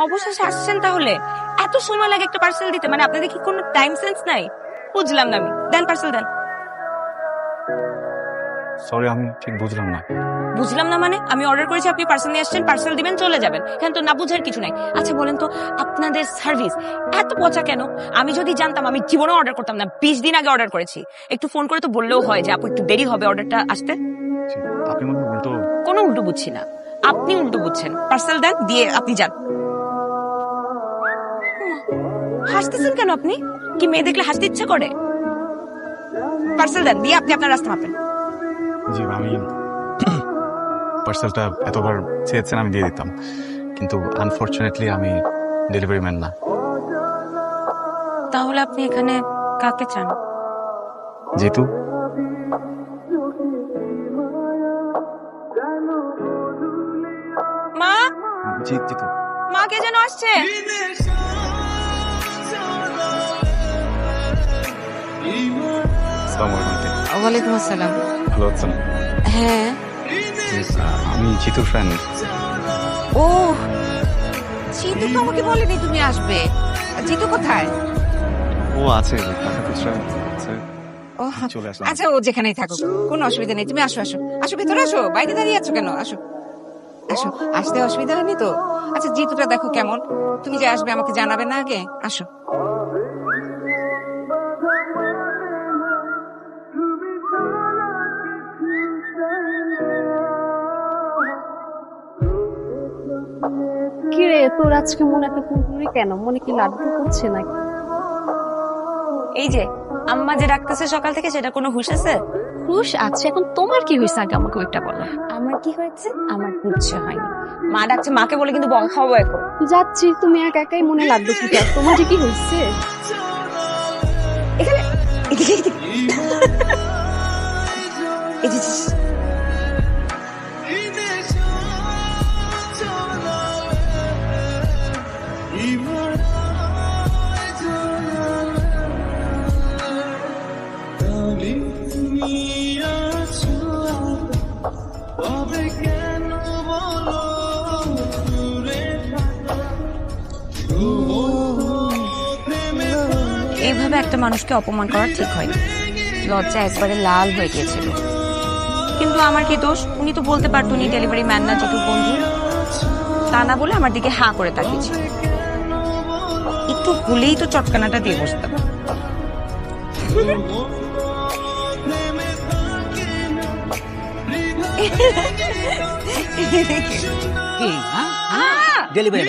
অবশেষে আসছেন তাহলে। এত সময় লাগে একটা পার্সেল দিতে, মানে আপনাদের কি কোনো টাইম সেন্স নাই? বুঝলাম না আমি। দেন পার্সেল দেন। সরি, আমি ঠিক বুঝলাম না। বুঝলাম না মানে? আমি অর্ডার করেছি, আপনি পার্সেল নিয়ে আসছেন, পার্সেল দিবেন, চলে যাবেন। এখানে তো না বুঝার কিছু নাই। আচ্ছা বলেন তো, আপনাদের সার্ভিস এত পচা কেন? আমি যদি জানতাম আমি জীবনেও অর্ডার করতাম না। 20 দিন আগে অর্ডার করেছি। একটু ফোন করে তো বললেও হয় যে আপু একটু দেরি হবে অর্ডারটা আসতে। আপনি মনে হয় উল্টো। কোনো উল্টো বুঝছি না, আপনি উল্টো বুঝছেন। পার্সেল দেন, দিয়ে আপনি যান। হাসতেছেন কেন আপনি? কি মেয়ে দেখলে হাসতে ইচ্ছে করে? পার্সেল দেন, দিয়ে আপনি আপনার রাস্তা মাপেন। জি, আমি পার্সেলটা এতবার চেয়েছেন আমি দিয়ে দিতাম, কিন্তু আনফরচুনেটলি আমি ডেলিভারি ম্যান না। তাহলে আপনি এখানে কাকে চান? যেহেতু মা, জিতু। মা কে যেন আসছে। আসসালামু আলাইকুম। ওয়ালাইকুম আসসালাম। ভালো আছেন? হ্যাঁ। আমি জিতুর ফ্রেন্ড। ও, জিতু তো আমাকে বলেনি তুমি আসবে। জিতু কোথায়? ও আছে, টাকা খুচরা আছে। ও চলে আসলাম। আচ্ছা, ও যেখানেই থাকুক, কোনো অসুবিধা নেই। তুমি আসো আসো আসো, ভেতরে আসো। বাইরে দাঁড়িয়ে আছো কেন? আসো আসো, আসতে অসুবিধা হয়নি তো? আচ্ছা, জিতুটা দেখো কেমন। তুমি যে আসবে আমাকে জানাবে না আগে? আসো। কিরে, তোর আজকে মনে এত ফুরফুরি কেন? মনে কি লাড্ডু করছে নাকি? এই যে আম্মা যে ডাকতেছে সকাল থেকে, সেটা কোনো হুঁশ আছে? খুশ আছে। এখন তোমার কি হয়েছে আগে আমাকে ওইটা বলো। আমার কি হয়েছে? আমার কিচ্ছু হয়নি। মা ডাকছে, মাকে বলে কিন্তু বকা খাওয়াবো এখন। যাচ্ছি, তুমি একা একাই মনে লাড্ডু ফুটাও। তোমার যে কি হয়েছে? এখানে এদিকে, এদিকে। এই যে, এইভাবে একটা মানুষকে অপমান করা ঠিক হয়নি। লজ্জা একবারে লাল হয়ে গিয়েছিল। কিন্তু আমার কি দোষ? উনি তো বলতে পারতো উনি ডেলিভারি ম্যান না, যেহেতু বন্ধু। তা না বলে আমার দিকে হাঁ করে তাকিয়েছিল। একটু ভুলেই তো চটকানাটা দিয়ে বসতাম। ডেলিভারি